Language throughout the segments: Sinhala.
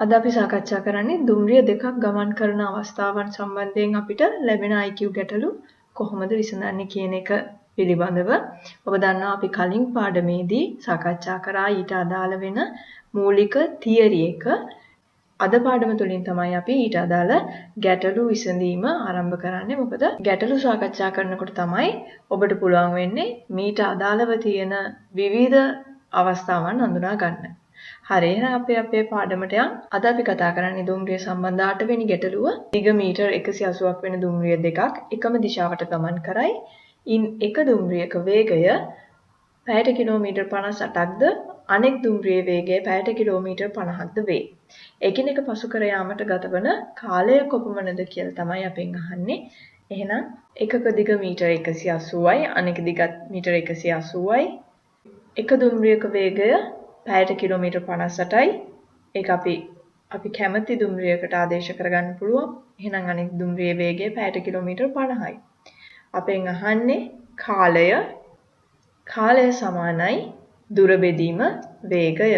අද අපි සාකච්ඡා කරන්නේ දුම්රිය දෙකක් ගමන් කරන අවස්ථාවන් සම්බන්ධයෙන් අපිට ලැබෙන IQ ගැටලු කොහොමද විසඳන්නේ කියන එක පිළිබඳව. ඔබ දන්නවා අපි කලින් පාඩමේදී සාකච්ඡා කරා ඊට අදාළ වෙන මූලික තියරි එක. අද පාඩම තුලින් තමයි අපි ඊට අදාළ ගැටලු විසඳීම ආරම්භ කරන්නේ. මොකද ගැටලු සාකච්ඡා කරනකොට තමයි ඔබට පුළුවන් වෙන්නේ මීට අදාළව තියෙන විවිධ අවස්ථාවන් හඳුනා ගන්න. හරි එහෙනම් අපි අපේ පාඩමට යන්. අද අපි කතා කරන්නේ දුම්රිය සම්බන්ධ 8 වෙනි ගැටලුව. දිග මීටර් 180ක් වෙන දුම්රිය දෙකක් එකම දිශාවට ගමන් කරයි. ඉන් එක දුම්රියක වේගය පැයට කිලෝමීටර් 58ක්ද අනෙක් දුම්රියේ වේගය පැයට කිලෝමීටර් 50ක්ද වේ. එකිනෙක පසු කර යාමට ගතවන කාලය කොපමණද කියලා තමයි අපෙන් අහන්නේ. එහෙනම් එකක දිග මීටර් 180යි අනෙක දිගත් මීටර් 180යි. එක දුම්රියක වේගය පැයට කිලෝමීටර් 58යි. ඒක අපි කැමති දුම්රියකට ආදේශ කරගන්න පුළුවන්. එහෙනම් අනෙක් දුම්රියේ වේගය පැයට කිලෝමීටර් 50යි. අපෙන් අහන්නේ කාලය සමානයි දුර බෙදීම වේගය.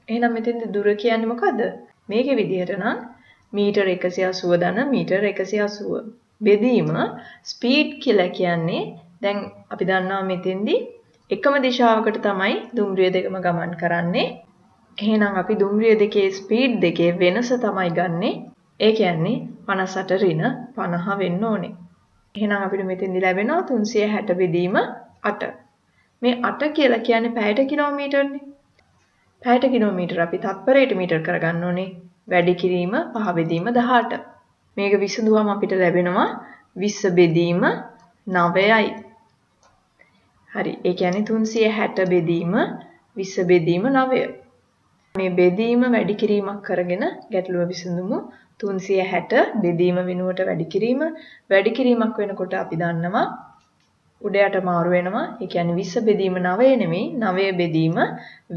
එහෙනම් මෙතෙන්ද දුර කියන්නේ මොකද්ද? මේකේ විදිහට නම් මීටර් 180 ධන මීටර් 180 බෙදීම ස්පීඩ් කියලා කියන්නේ දැන් අපි දන්නවා මෙතෙන්දී එකම දිශාවකට තමයි දුම්රිය දෙකම ගමන් කරන්නේ. එහෙනම් අපි දුම්රිය දෙකේ ස්පීඩ් දෙකේ වෙනස තමයි ගන්නෙ. ඒ කියන්නේ 58 ඍණ 50 වෙන්න ඕනේ. එහෙනම් අපිට මෙතෙන්දී ලැබෙනවා 360 බෙදීම 8. මේ 8 කියලා කියන්නේ පැයට කිලෝමීටර්නේ. පැයට කිලෝමීටර අපි තත්පරයට මීටර් කරගන්න ඕනේ. වැඩි කිරීම 5 බෙදීම 18. මේක විසඳුවම අපිට ලැබෙනවා 20 බෙදීම 9යි. හරි. ඒ කියන්නේ 360 බෙදීම 20 බෙදීම 9. මේ බෙදීම වැඩි කිරීමක් කරගෙන ගැටලුව විසඳමු. 360 බෙදීම වෙනුවට වැඩි කිරීමක් වෙනකොට අපි දන්නවා උඩ යට මාරු වෙනවා. ඒ කියන්නේ 20 බෙදීම 9 නෙමෙයි 9 බෙදීම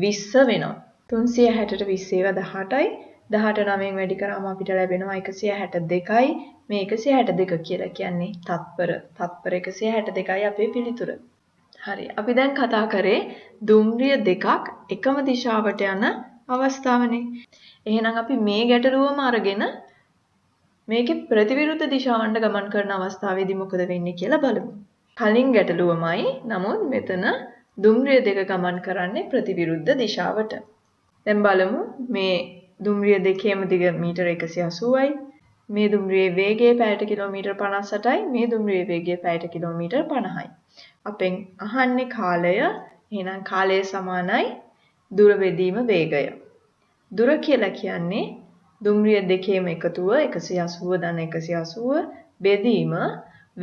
20 වෙනවා. 360ට 20 ඒවා 18යි. 18 9න් වැඩි කරාම අපිට ලැබෙනවා 162යි. මේ 162 කියලා කියන්නේ තත්පර 162යි අපේ පිළිතුර. හරි. අපි දැන් කතා කරේ දුම්රිය දෙකක් එකම දිශාවට යන අවස්ථාවනේ. එහෙනම් අපි මේ ගැටලුවම අරගෙන මේකේ ප්‍රතිවිරුද්ධ දිශාවන්ට ගමන් කරන අවස්ථාවේදී මොකද වෙන්නේ කියලා බලමු. කලින් ගැටලුවමයි. නමුත් මෙතන දුම්රිය දෙක ගමන් කරන්නේ ප්‍රතිවිරුද්ධ දිශාවට. දැන් බලමු මේ දුම්රිය දෙකේම දිග මීටර් 180යි. මේ දුම්රියේ වේගය පැයට කිලෝමීටර් 58යි. මේ දුම්රියේ වේගය පැයට කිලෝමීටර් 50යි. අපෙන් අහන්නේ කාලය. එහෙනම් කාලය සමානයි දුර බෙදීම වේගය. දුර කියලා කියන්නේ දුම්රිය දෙකේම එකතුව 180 ධන 180 බෙදීම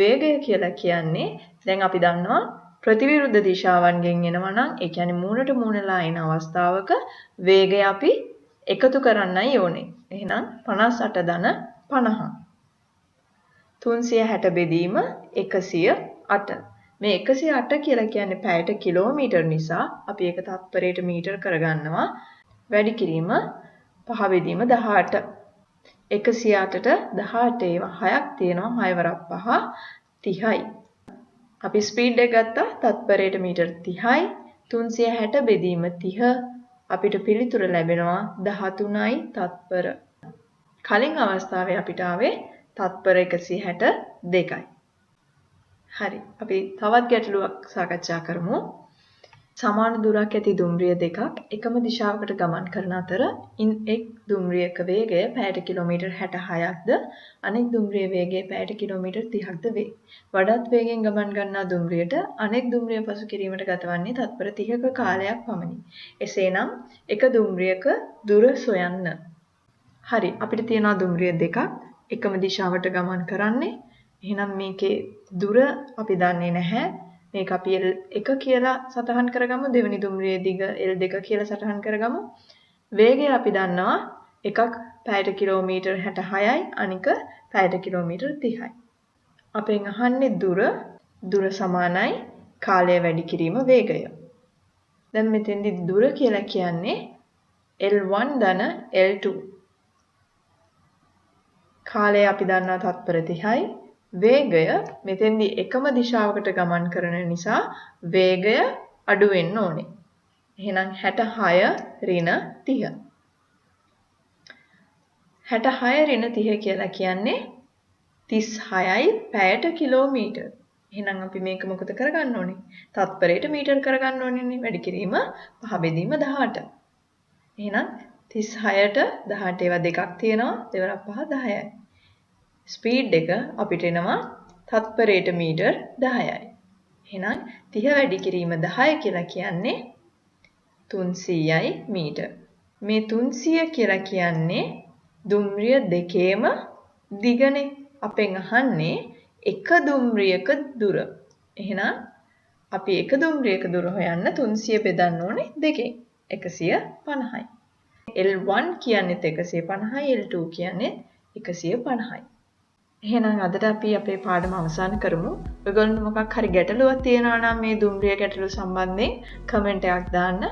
වේගය කියලා කියන්නේ දැන් අපි දන්නවා ප්‍රතිවිරුද්ධ දිශාවන්ගෙන් එනවා නම් ඒ කියන්නේ මූණට මූණලා එන අවස්ථාවක වේගය අපි එකතු කරන්නයි ඕනේ. එහෙනම් 58 ධන 50. 360 බෙදීම 108. මේ 108 කියලා කියන්නේ පැයට කිලෝමීටර් නිසා අපි ඒක තත්පරයට මීටර් කරගන්නවා. වැඩි කිරීම 5 බෙදීම 18. 108ට 18 ඒවා 6ක් තියෙනවා. 6 වරක් 5 30යි. අපි ස්පීඩ් එක ගත්තා තත්පරයට මීටර් 30යි. 360 බෙදීම 30 අපිට පිළිතුර ලැබෙනවා 13යි තත්පර. කලින් අවස්ථාවේ අපිට ආවේ තත්පර 162යි. හරි. අපි තවත් ගැටලුවක් සාකච්ඡා කරමු. සමාන දුරක් ඇති දුම්රිය දෙකක් එකම දිශාවකට ගමන් කරන අතර ඉන් එක් දුම්රියක වේගය පැයට කිලෝමීටර් 66ක්ද අනෙක් දුම්රියේ වේගය පැයට කිලෝමීටර් 30ක්ද වේ. වඩාත් වේගෙන් ගමන් ගන්නා දුම්රියට අනෙක් දුම්රිය පසු කිරීමට ගතවන්නේ තත්පර 30ක කාලයක් පමණි. එසේනම් එක දුම්රියක දුර සොයන්න. හරි. අපිට තියෙනවා දුම්රිය දෙකක් එකම දිශාවට ගමන් කරන්නේ. එහෙනම් මේකේ දුර අපි දන්නේ නැහැ. මේක අපි L1 කියලා සටහන් කරගමු. දෙවෙනි දුම්රියේ දිග L2 කියලා සටහන් කරගමු. වේගය අපි දන්නවා එකක් පැයට කිලෝමීටර් 66යි අනික පැයට කිලෝමීටර් 30යි. අපෙන් අහන්නේ දුර සමානයි කාලය වැඩි කිරීම වේගය. දැන් මෙතෙන්දි දුර කියලා කියන්නේ L1 ධන L2. කාලය අපි දන්නවා තත්පර 30යි. වේගය මෙතෙන්දී එකම දිශාවකට ගමන් කරන නිසා වේගය අඩු වෙන්න ඕනේ. එහෙනම් 66 ඍණ 30. 66 ඍණ 30 කියලා කියන්නේ 36යි පැයට කිලෝමීටර්. එහෙනම් අපි මේක මොකද කරගන්න ඕනේ? තත්පරයට මීටර කරගන්න ඕනේනේ. වැඩි කිරීම 5 බෙදීම 18. එහෙනම් 36ට 18 ඒවා දෙකක් තියෙනවා. දෙවරක් 5 10යි. ස්පීඩ් එක අපිට එනවා තත්පරයට මීටර් 10යි. එහෙනම් 30 වැඩි කිරීම 10 කියලා කියන්නේ 300යි මීටර්. මේ 300 කියලා කියන්නේ දුම්රිය දෙකේම දිගනේ. අපෙන් අහන්නේ එක දුම්රියක දුර. එහෙනම් අපි එක දුම්රියක දුර හොයන්න 300 බෙදන්න ඕනේ දෙකෙන්. 150යි. L1 කියන්නේත් 150යි, L2 කියන්නේත් 150යි. එහෙනම් අදට අපි අපේ පාඩම අවසන් කරමු. ඔයගොල්ලෝ මොකක් හරි ගැටලුවක් තියෙනවා නම් මේ දුම්රිය ගැටලුව සම්බන්ධයෙන් කමෙන්ට් එකක් දාන්න.